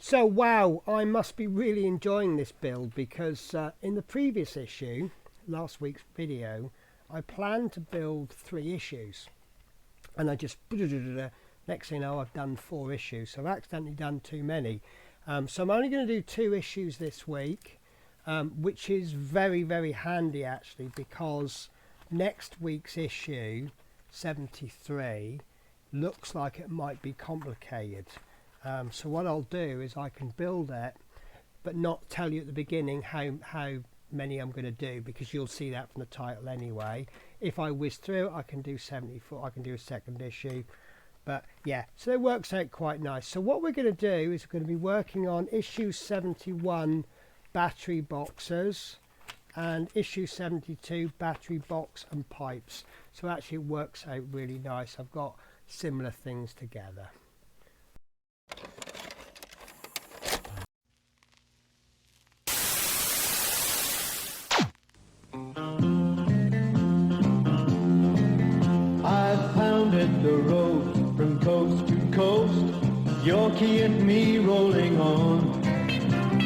So wow, I must be really enjoying this build because in the previous issue, last week's video, I planned to build 3 issues and I just next thing you know I've done 4 issues, so I've accidentally done too many. So I'm only going to do 2 issues this week, which is very handy actually, because next week's issue 73 looks like it might be complicated. So what I'll do is I can build it but not tell you at the beginning how many I'm going to do, because you'll see that from the title anyway. If I whiz through it, I can do 74, I can do a second issue, but yeah, so it works out quite nice. So what we're going to do is we're going to be working on issue 71 battery boxes and issue 72 battery box and pipes. So actually it works out really nice. I've got similar things together. I've pounded the road from coast to coast, Yorkie and me rolling on.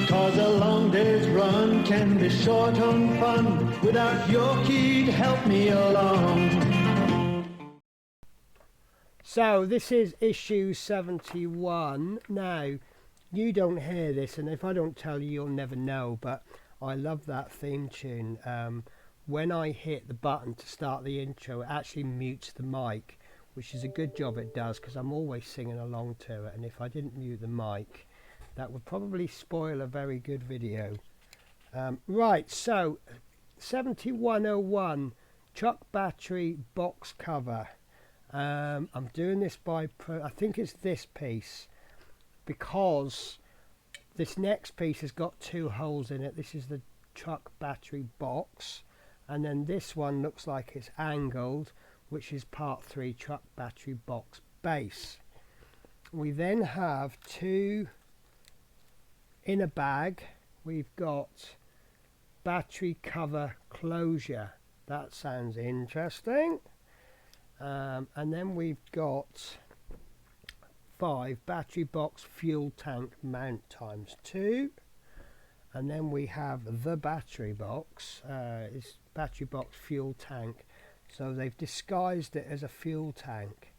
'Cause a long day's run can be short on fun without Yorkie to help me along. So this is issue 71. Now, you don't hear this, and if I don't tell you, you'll never know, but I love that theme tune. When I hit the button to start the intro, it actually mutes the mic, which is a good job it does, because I'm always singing along to it, and if I didn't mute the mic, that would probably spoil a very good video. Right, so 7101 truck battery box cover. I'm doing this by, I think it's this piece, because this next piece has got 2 holes in it. This is the truck battery box, and then this one looks like it's angled, which is part 3 truck battery box base. We then have 2 in a bag. We've got battery cover closure. That sounds interesting. And then we've got 5 battery box fuel tank mount times 2. And then we have the battery box. It's battery box fuel tank. So they've disguised it as a fuel tank,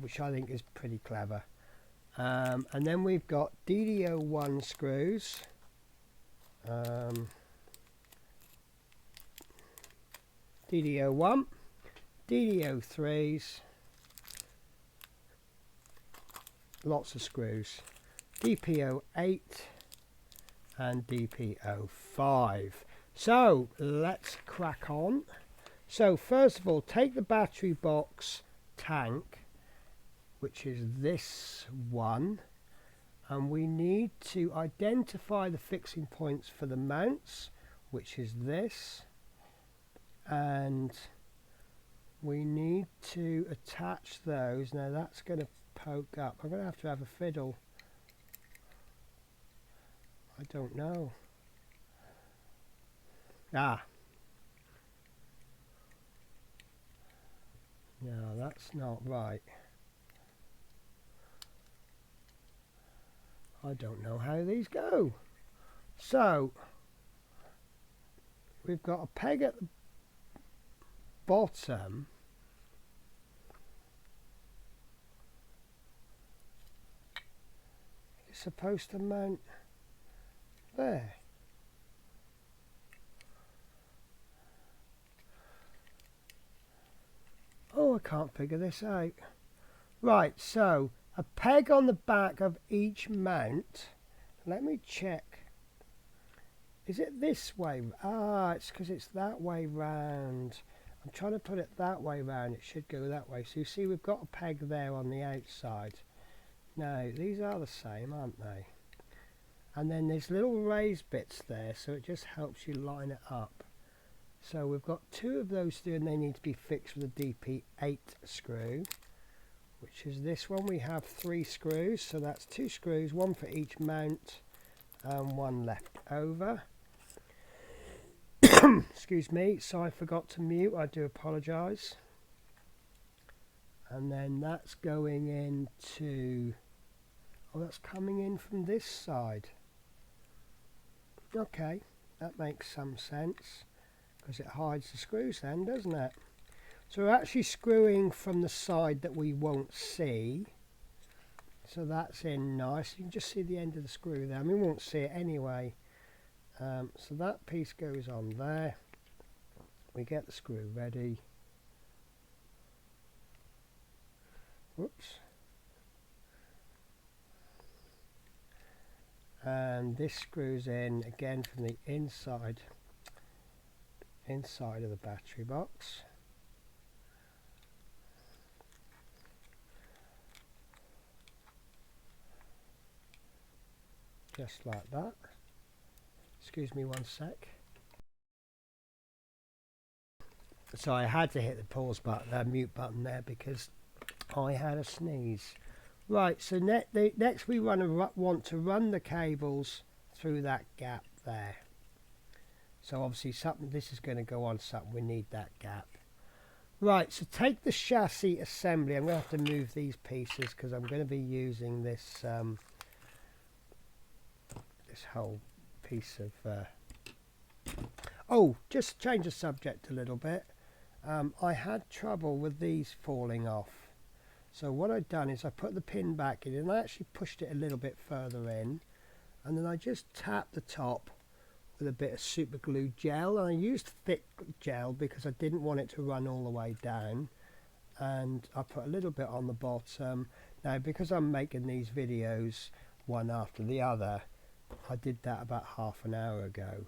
which I think is pretty clever. And then we've got DD01 screws. DD01. DD03s, lots of screws, DP08 and DP05. So let's crack on. So first of all, take the battery box tank, which is this one, and we need to identify the fixing points for the mounts, which is this, and we need to attach those. Now that's going to poke up. I'm going to have a fiddle. I don't know. No, that's not right. I don't know how these go. So we've got a peg at the bottom. It's supposed to mount there. Oh, I can't figure this out. Right, so a peg on the back of each mount. Let me check. Is it this way? Ah, it's because it's that way round. I'm trying to put it that way round. It should go that way. So you see we've got a peg there on the outside. Now, these are the same, aren't they? And then there's little raised bits there, so it just helps you line it up. So we've got 2 of those to do, and they need to be fixed with a DP8 screw, which is this one. We have 3 screws, so that's 2 screws, 1 for each mount, and 1 left over. Excuse me, so I forgot to mute, I do apologise. And then that's going into, Oh, that's coming in from this side. Okay, that makes some sense, because it hides the screws then, doesn't it? So we're actually screwing from the side that we won't see. So that's in nice. You can just see the end of the screw there. I mean, we won't see it anyway. So that piece goes on there. We get the screw ready. Whoops. And this screws in again from the inside of the battery box. Just like that. Excuse me one sec. So I had to hit the pause button, mute button there, because I had a sneeze. Right, so next we want to run the cables through that gap there. So obviously this is going to go on something, we need that gap. Right, so take the chassis assembly. I'm going to have to move these pieces because I'm going to be using this this whole piece of... Oh, just change the subject a little bit. I had trouble with these falling off. So what I've done is I put the pin back in and I actually pushed it a little bit further in, and then I just tapped the top with a bit of super glue gel, and I used thick gel because I didn't want it to run all the way down, and I put a little bit on the bottom. Now because I'm making these videos one after the other, I did that about half an hour ago,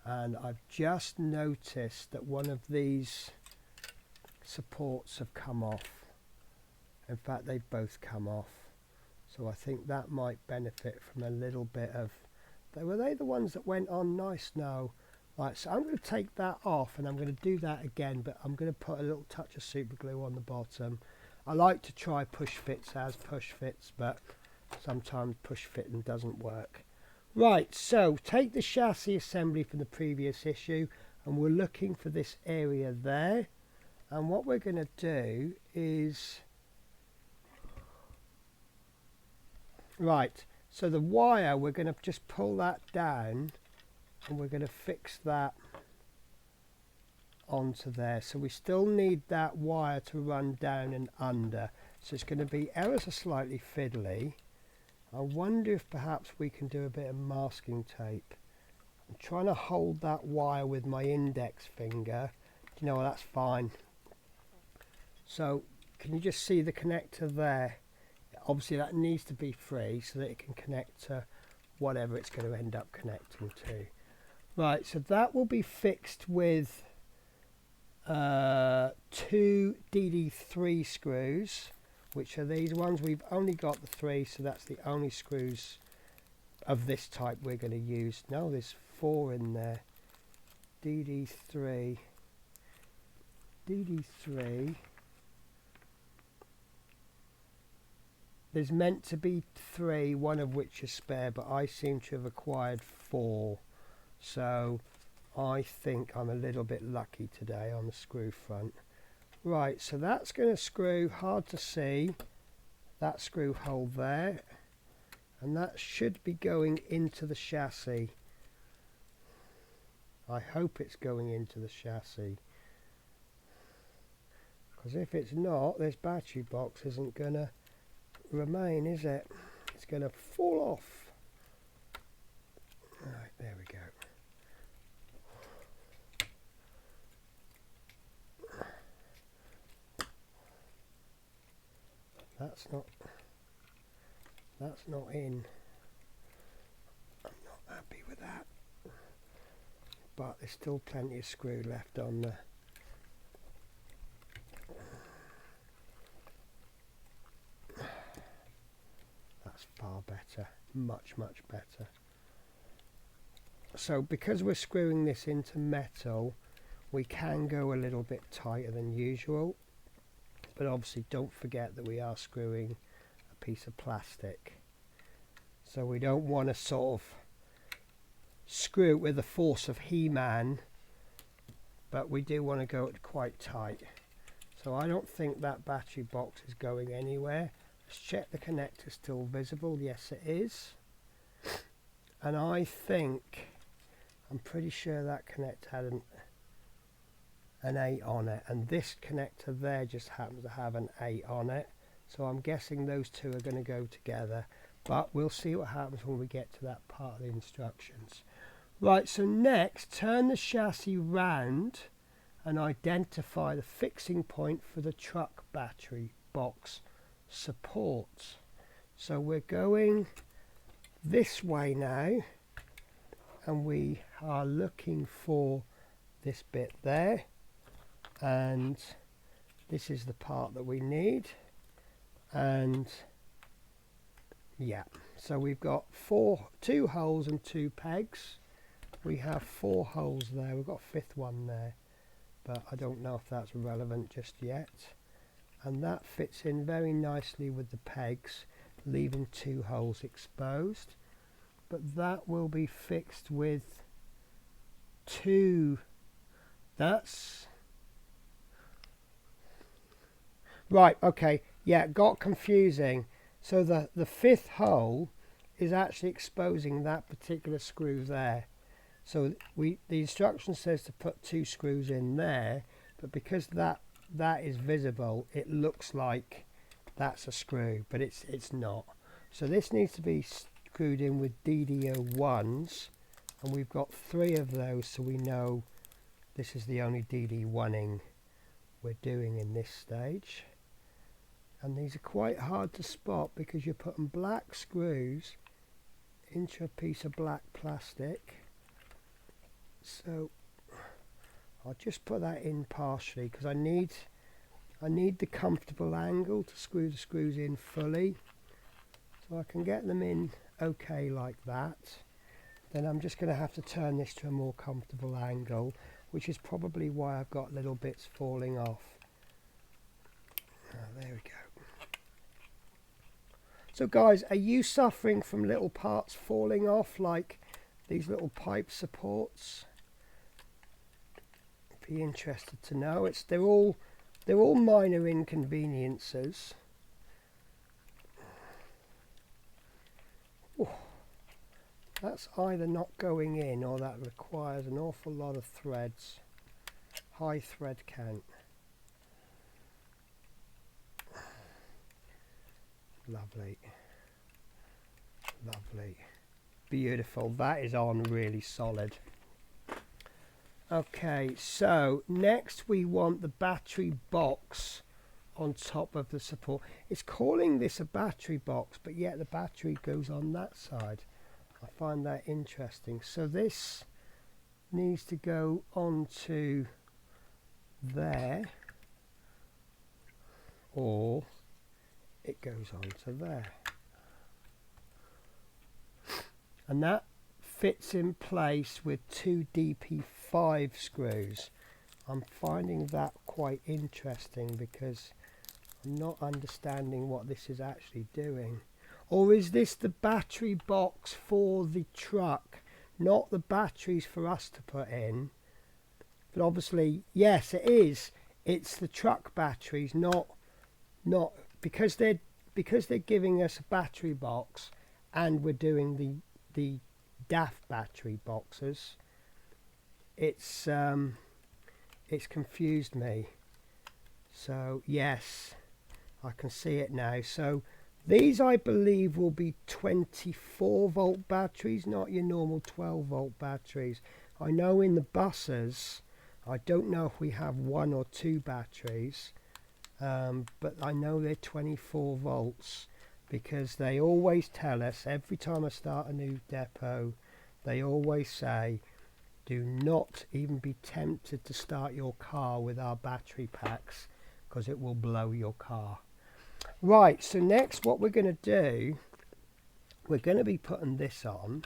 and I've just noticed that one of these supports have come off. In fact, they've both come off, so I think that might benefit from a little bit of... Were they the ones that went on nice? No. Right, so I'm going to take that off and I'm going to do that again, but I'm going to put a little touch of super glue on the bottom. I like to try push fits as push fits, but sometimes push fitting doesn't work. Right, so take the chassis assembly from the previous issue, and we're looking for this area there, and what we're going to do is... Right, so the wire, we're going to just pull that down and we're going to fix that onto there. So we still need that wire to run down and under. So it's going to be ever so slightly fiddly. I wonder if perhaps we can do a bit of masking tape. I'm trying to hold that wire with my index finger. You know what, that's fine. So can you just see the connector there? Obviously that needs to be free so that it can connect to whatever it's going to end up connecting to. Right, so that will be fixed with 2 DD3 screws, which are these ones. We've only got the 3, so that's the only screws of this type we're going to use. No, there's 4 in there. DD3. There's meant to be 3, one of which is spare, but I seem to have acquired 4. So I think I'm a little bit lucky today on the screw front. Right, so that's going to screw, hard to see, that screw hole there. And that should be going into the chassis. I hope it's going into the chassis. Because if it's not, this battery box isn't going to remain, is it? It's going to fall off. Right, there we go. That's not in. I'm not happy with that, but there's still plenty of screw left on the... That's far better, much better. So because we're screwing this into metal, we can go a little bit tighter than usual, but obviously don't forget that we are screwing a piece of plastic, so we don't want to sort of screw it with the force of He-Man, but we do want to go it quite tight. So I don't think that battery box is going anywhere. Let's check the connector's still visible. Yes, it is. And I think, I'm pretty sure that connector had an 8 on it, and this connector there just happens to have an 8 on it. So I'm guessing those two are going to go together, but we'll see what happens when we get to that part of the instructions. Right, so next, turn the chassis round and identify the fixing point for the truck battery box support. So we're going this way now, and we are looking for this bit there, and this is the part that we need. And yeah, so we've got 2 holes and 2 pegs. We have 4 holes there. We've got a 5th one there, but I don't know if that's relevant just yet. And that fits in very nicely with the pegs, leaving 2 holes exposed. But that will be fixed with 2. That's right. Okay, yeah, got confusing. So the 5th hole is actually exposing that particular screw there. So the instruction says to put 2 screws in there, but because that is visible, it looks like that's a screw, but it's not. So this needs to be screwed in with DD01s, and we've got 3 of those, so we know this is the only DD1ing we're doing in this stage. And these are quite hard to spot because you're putting black screws into a piece of black plastic. So I'll just put that in partially because I need the comfortable angle to screw the screws in fully, so I can get them in okay like that. Then I'm just going to have to turn this to a more comfortable angle, which is probably why I've got little bits falling off. There we go. So guys, are you suffering from little parts falling off, like these little pipe supports? Be interested to know. They're all minor inconveniences. Ooh, that's either not going in or that requires an awful lot of threads. High thread count. Lovely. Lovely. Beautiful. That is on really solid. Okay, so next we want the battery box on top of the support. It's calling this a battery box, but yet the battery goes on that side. I find that interesting. So this needs to go onto there, or it goes onto there. And that fits in place with 2 DP5 screws. I'm finding that quite interesting because I'm not understanding what this is actually doing. Or is this the battery box for the truck, not the batteries for us to put in? But obviously, yes, it is. It's the truck batteries, not because they're giving us a battery box, and we're doing the DAF battery boxes. It's confused me. So yes, I can see it now. So these, I believe, will be 24 volt batteries, not your normal 12 volt batteries. I know in the buses, I don't know if we have 1 or 2 batteries, but I know they're 24 volts because they always tell us every time I start a new depot, they always say, do not even be tempted to start your car with our battery packs because it will blow your car. Right, so next what we're going to do, we're going to be putting this on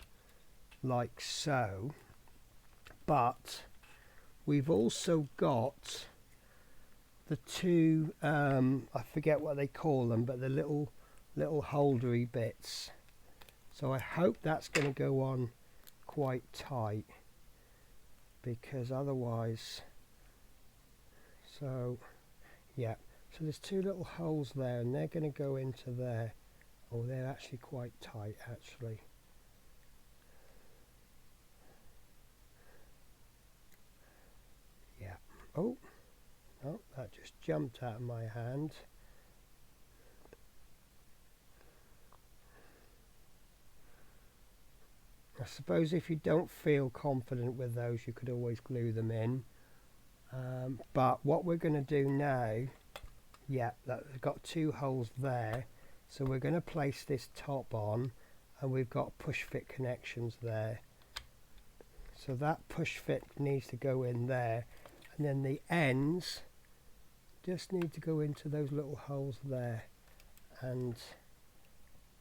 like so, but we've also got the 2, I forget what they call them, but the little holdery bits. So I hope that's going to go on quite tight, because otherwise, so yeah, So there's two little holes there, and they're going to go into there. Oh, they're actually quite tight, actually. Yeah. Oh, no, that just jumped out of my hand. I suppose if you don't feel confident with those, you could always glue them in. But what we're going to do now, yeah, that's got two holes there. So we're going to place this top on, and we've got push fit connections there. So that push fit needs to go in there, and then the ends just need to go into those little holes there. And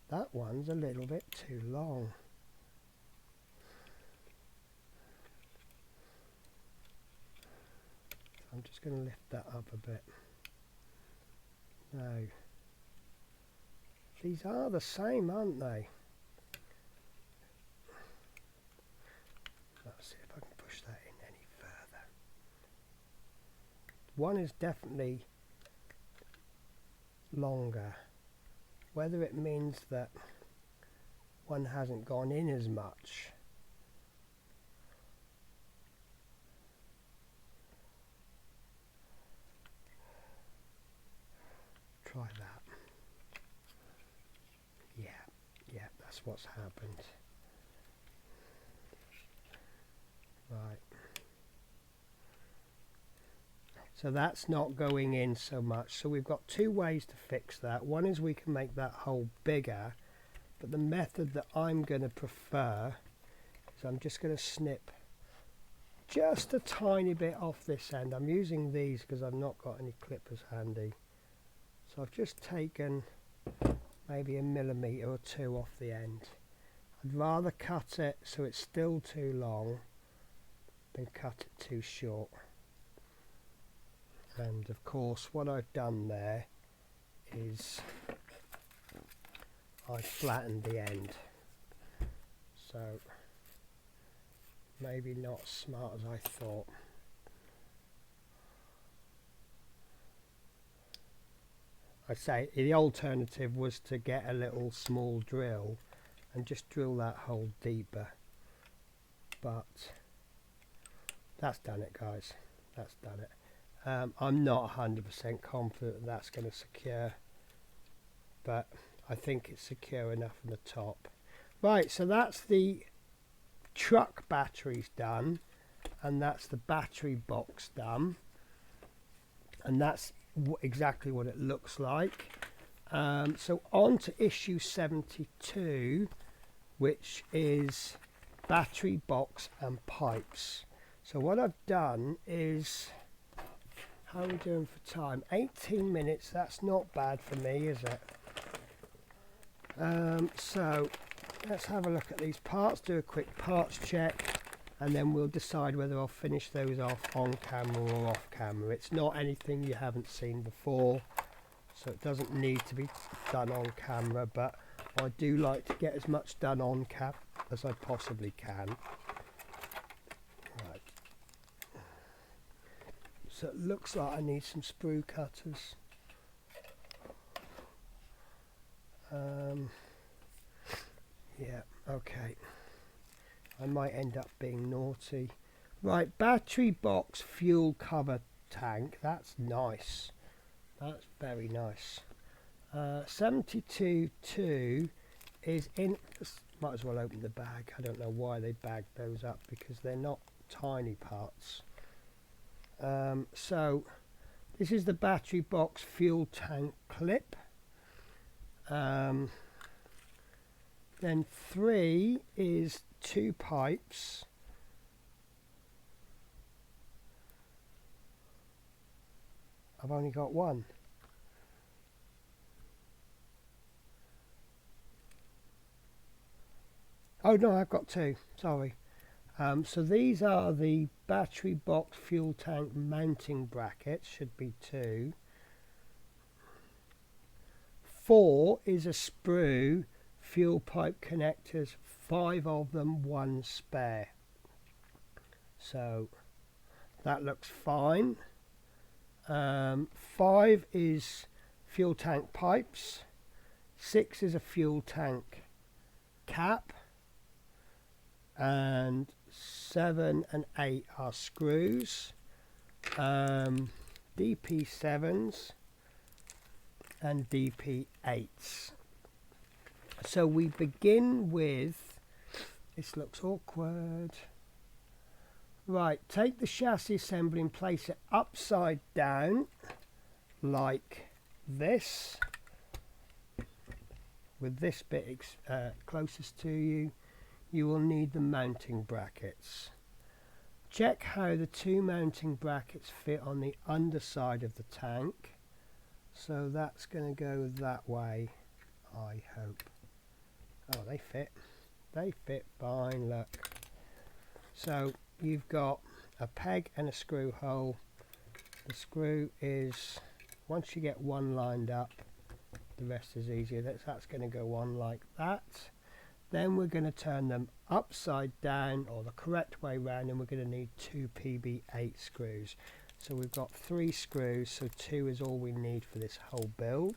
that one's a little bit too long. I'm just going to lift that up a bit. Now, these are the same, aren't they? Let's see if I can push that in any further. One is definitely longer. Whether it means that one hasn't gone in as much. Try that. Yeah, that's what's happened. Right. So that's not going in so much. So we've got two ways to fix that. One is we can make that hole bigger, but the method that I'm going to prefer is I'm just going to snip just a tiny bit off this end. I'm using these because I've not got any clippers handy. So I've just taken maybe 1 millimetre or 2 off the end. I'd rather cut it so it's still too long than cut it too short. And of course what I've done there is I flattened the end. So maybe not as smart as I thought. I say the alternative was to get a little small drill and just drill that hole deeper, but that's done it, guys. That's done it. I'm not 100% confident that's going to secure, but I think it's secure enough from the top. Right, so that's the truck batteries done, and that's the battery box done, and that's exactly what it looks like. So on to issue 72, which is battery box and pipes. So what I've done is, how are we doing for time? 18 minutes, that's not bad for me, is it? So let's have a look at these parts, do a quick parts check, and then we'll decide whether I'll finish those off on camera or off camera. It's not anything you haven't seen before, so it doesn't need to be done on camera, but I do like to get as much done on camera as I possibly can. Right. So it looks like I need some sprue cutters. Yeah, okay. I might end up being naughty. Right, battery box fuel cover tank. That's nice. That's very nice. 72.2 is in. Might as well open the bag. I don't know why they bagged those up because they're not tiny parts. So this is the battery box fuel tank clip. Then 3 is 2 pipes. I've only got 1. Oh no, I've got 2, sorry. So these are the battery box fuel tank mounting brackets, should be 2. 4 is a sprue fuel pipe connectors, 5 of them, 1 spare. So that looks fine. 5 is fuel tank pipes, 6 is a fuel tank cap, and 7 and 8 are screws, DP7s and DP8s. So we begin with, this looks awkward. Right, take the chassis assembly and place it upside down like this, with this bit closest to you. You will need the mounting brackets. Check how the 2 mounting brackets fit on the underside of the tank. So that's going to go that way, I hope. Oh, they fit. They fit fine, look. So you've got a peg and a screw hole. The screw is, once you get one lined up, the rest is easier. That's going to go on like that. Then we're going to turn them upside down, or the correct way round, and we're going to need 2 PB8 screws. So we've got 3 screws, so 2 is all we need for this whole build.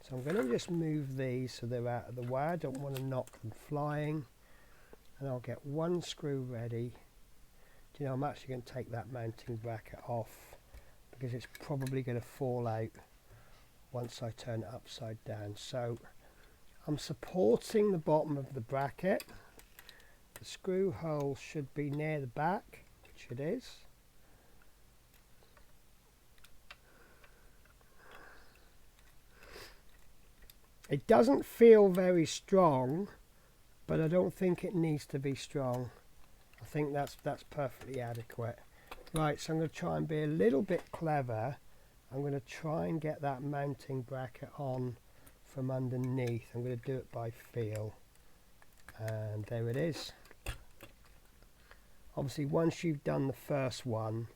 So I'm going to just move these so they're out of the way. I don't want to knock them flying. And I'll get 1 screw ready. Do you know, I'm actually going to take that mounting bracket off because it's probably going to fall out once I turn it upside down. So I'm supporting the bottom of the bracket. The screw hole should be near the back, which it is. It doesn't feel very strong, but I don't think it needs to be strong. I think that's perfectly adequate. Right, so I'm going to try and be a little bit clever. I'm going to try and get that mounting bracket on from underneath. I'm going to do it by feel, and there it is. Obviously, once you've done the first one,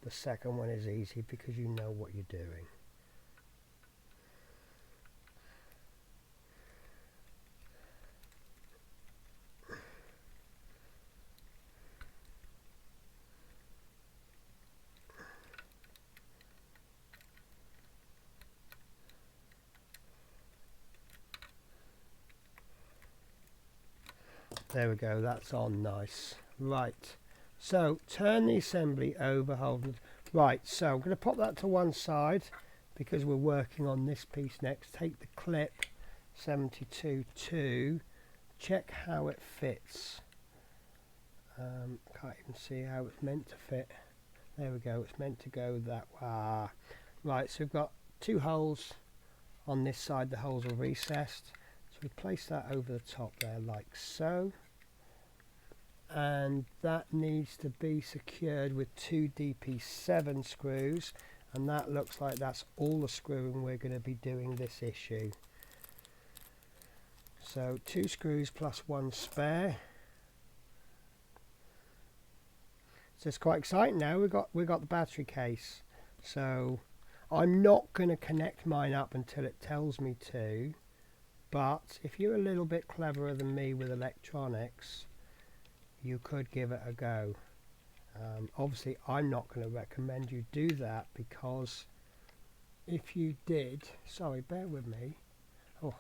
the second one is easy because you know what you're doing. There we go, that's on nice. Right, so turn the assembly over, hold it. Right, so I'm going to pop that to one side because we're working on this piece next. Take the clip 72-2, check how it fits. Can't even see how it's meant to fit. There we go, it's meant to go that way. Right, so we've got 2 holes on this side, the holes are recessed. So we place that over the top there like so, and that needs to be secured with 2 DP7 screws, and that looks like that's all the screwing we're going to be doing this issue. So 2 screws plus 1 spare. So it's quite exciting now. We've got the battery case. So I'm not going to connect mine up until it tells me to. But if you're a little bit cleverer than me with electronics, you could give it a go. Obviously, I'm not going to recommend you do that because if you did, sorry, bear with me. Oh,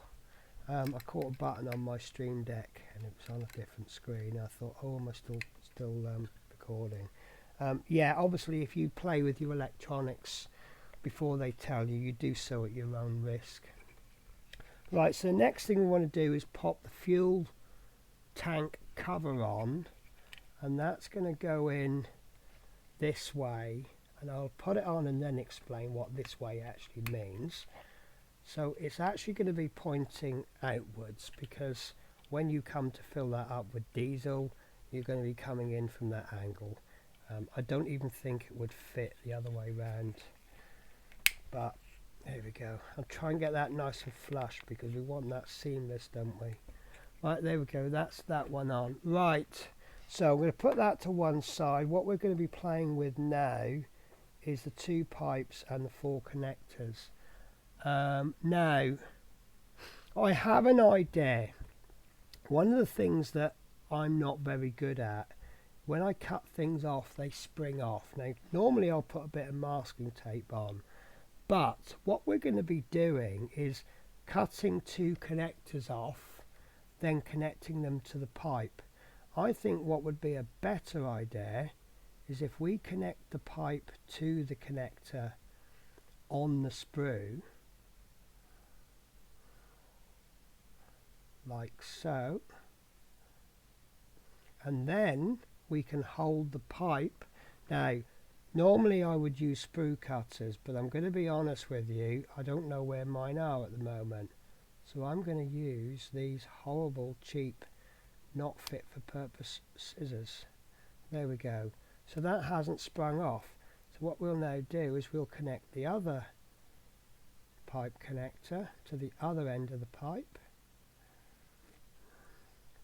I caught a button on my Stream Deck and it was on a different screen. I thought, oh, am I still recording? Yeah, obviously, if you play with your electronics before they tell you, you do so at your own risk. Right, so the next thing we want to do is pop the fuel tank cover on, and that's going to go in this way, and I'll put it on and then explain what this way actually means. So it's actually going to be pointing outwards because when you come to fill that up with diesel, you're going to be coming in from that angle. I don't even think it would fit the other way round, but there we go. I'll try and get that nice and flush because we want that seamless, don't we? Right, there we go. That's that one on. Right, so I'm going to put that to one side. What we're going to be playing with now is the 2 pipes and the 4 connectors. Now, I have an idea. One of the things that I'm not very good at when I cut things off, they spring off. Now, normally I'll put a bit of masking tape on, but what we're going to be doing is cutting 2 connectors off, then connecting them to the pipe. I think what would be a better idea is if we connect the pipe to the connector on the sprue, like so, and then we can hold the pipe. Now, normally I would use sprue cutters, but I'm going to be honest with you, I don't know where mine are at the moment. So I'm going to use these horrible, cheap, not fit for purpose scissors. There we go. So that hasn't sprung off. So what we'll now do is we'll connect the other pipe connector to the other end of the pipe.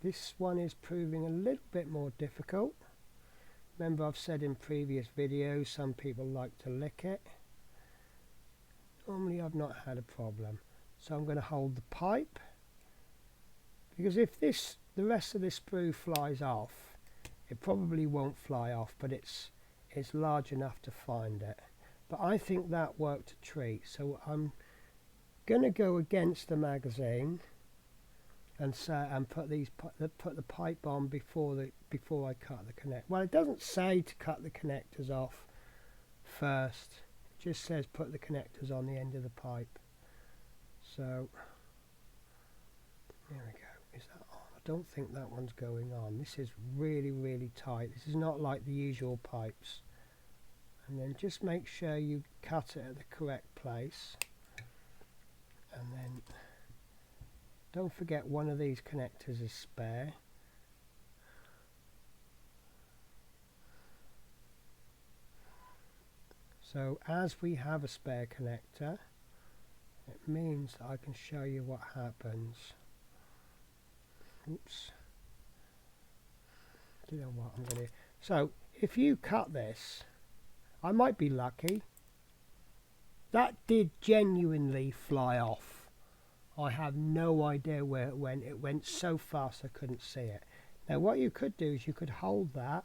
This one is proving a little bit more difficult. Remember, I've said in previous videos some people like to lick it. Normally I've not had a problem. So I'm going to hold the pipe, because if the rest of this sprue flies off, it probably won't fly off, but it's large enough to find it. But I think that worked a treat, so I'm going to go against the magazine and put the pipe on before I cut the connect. Well, it doesn't say to cut the connectors off first. It just says put the connectors on the end of the pipe. So there we go. Is that on? I don't think that one's going on. This is really, really tight. This is not like the usual pipes. And then just make sure you cut it at the correct place. And then don't forget one of these connectors is spare. So as we have a spare connector, it means that I can show you what happens. Oops. Do you know what I'm going to... So if you cut this, I might be lucky. That did genuinely fly off. I have no idea where it went. It went so fast I couldn't see it. Now what you could do is you could hold that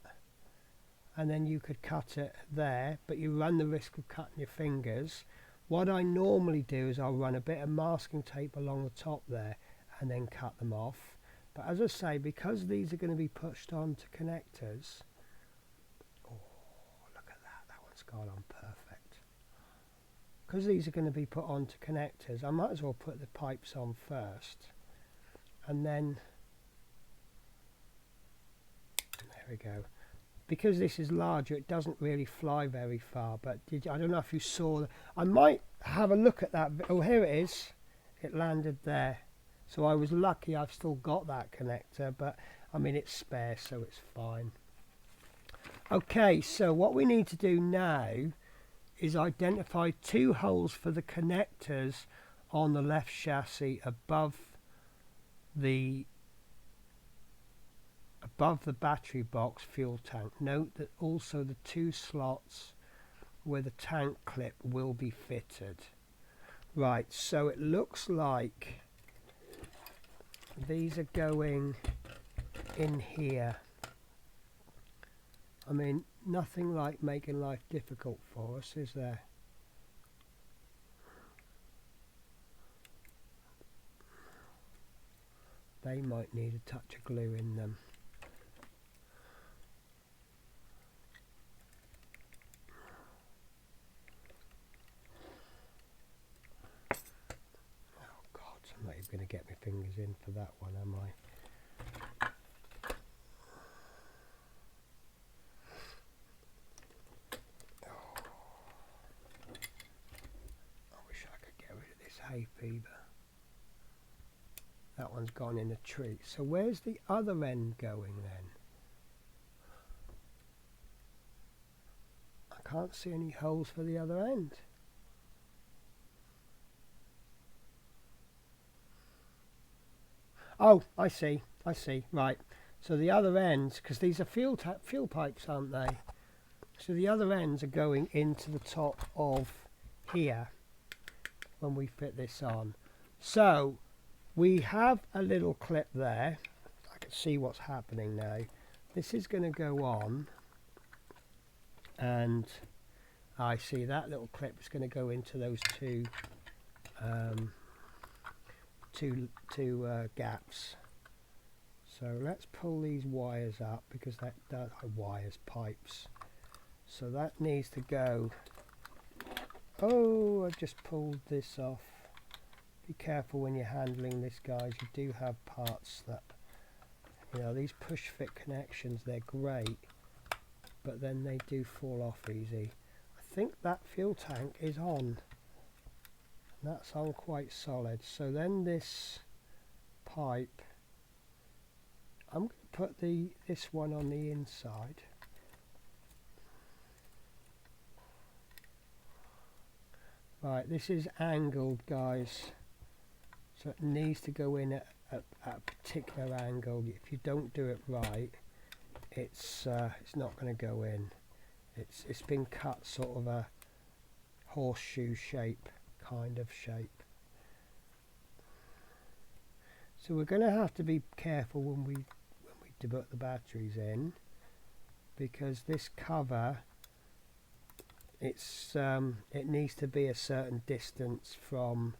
and then you could cut it there, but you run the risk of cutting your fingers. What I normally do is I'll run a bit of masking tape along the top there and then cut them off. But as I say, because these are going to be pushed onto connectors, oh, look at that, that one's gone on perfect. Because these are going to be put onto connectors, I might as well put the pipes on first. And then, there we go. Because this is larger, it doesn't really fly very far, but I don't know if you saw, I might have a look at that. Oh, here it is. It landed there. So I was lucky I've still got that connector, but I mean it's spare, so it's fine. Okay, so what we need to do now is identify 2 holes for the connectors on the left chassis above the battery box fuel tank. Note that also the 2 slots where the tank clip will be fitted. Right, so it looks like these are going in here. I mean, nothing like making life difficult for us, is there? They might need a touch of glue in them. I'm not even going to get my fingers in for that one, am I? Oh. I wish I could get rid of this hay fever. That one's gone in a tree. So where's the other end going then? I can't see any holes for the other end. Oh, I see, right. So the other ends, because these are fuel pipes, aren't they? So the other ends are going into the top of here when we fit this on. So we have a little clip there. I can see what's happening now. this is going to go on, and I see that little clip is going to go into those two gaps. So let's pull these wires up, because that does pipes. So that needs to go. Oh, I've just pulled this off. Be careful when you're handling this, guys. You do have parts that, you know, these push fit connections, they're great, but then they do fall off easy. I think that fuel tank is on. That's on quite solid. So then this pipe, I'm going to put this one on the inside. Right, this is angled, guys, so it needs to go in at a particular angle. If you don't do it right, it's not going to go in. It's been cut sort of a horseshoe shape, kind of shape. So we're going to have to be careful when we put the batteries in, because this cover, it needs to be a certain distance from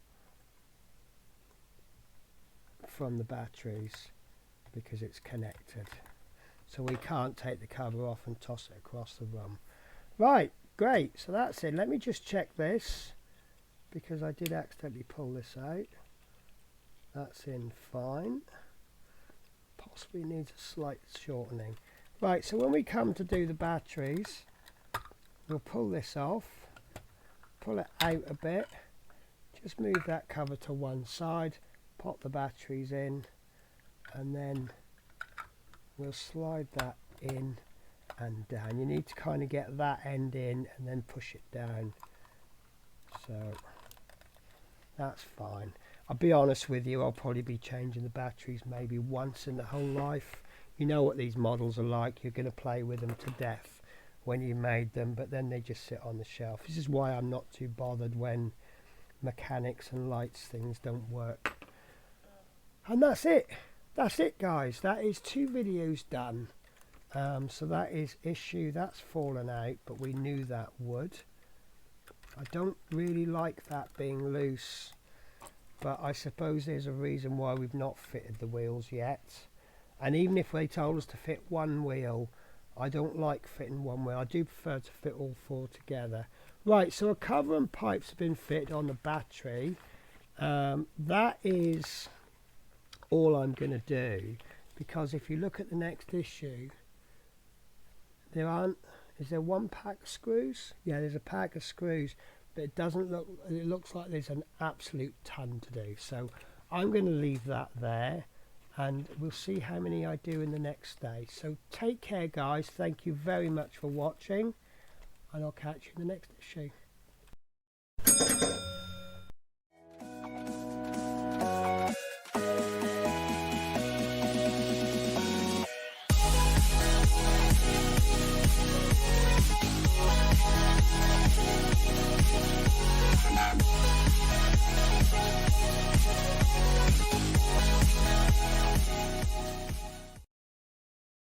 the batteries, because it's connected. So we can't take the cover off and toss it across the room. Right, great. So that's it. Let me just check this, because I did accidentally pull this out. That's in fine. Possibly needs a slight shortening. Right, so when we come to do the batteries, we'll pull this off, pull it out a bit, just move that cover to one side, pop the batteries in, and then we'll slide that in and down. You need to kind of get that end in and then push it down. So that's fine. I'll be honest with you, I'll probably be changing the batteries maybe once in the whole life. You know what these models are like. You're going to play with them to death when you made them, but then they just sit on the shelf. This is why I'm not too bothered when mechanics and lights things don't work. And that's it. That's it, guys. That is 2 videos done. So that is issue. That's fallen out, but we knew that would. I don't really like that being loose, but I suppose there's a reason why we've not fitted the wheels yet. And even if they told us to fit one wheel, I don't like fitting one wheel. I do prefer to fit all 4 together. Right, so a cover and pipes have been fitted on the battery. That is all I'm going to do, because if you look at the next issue, is there one pack of screws? Yeah, there's a pack of screws, but it looks like there's an absolute ton to do. So I'm going to leave that there, and we'll see how many I do in the next day. So take care, guys. Thank you very much for watching, and I'll catch you in the next issue.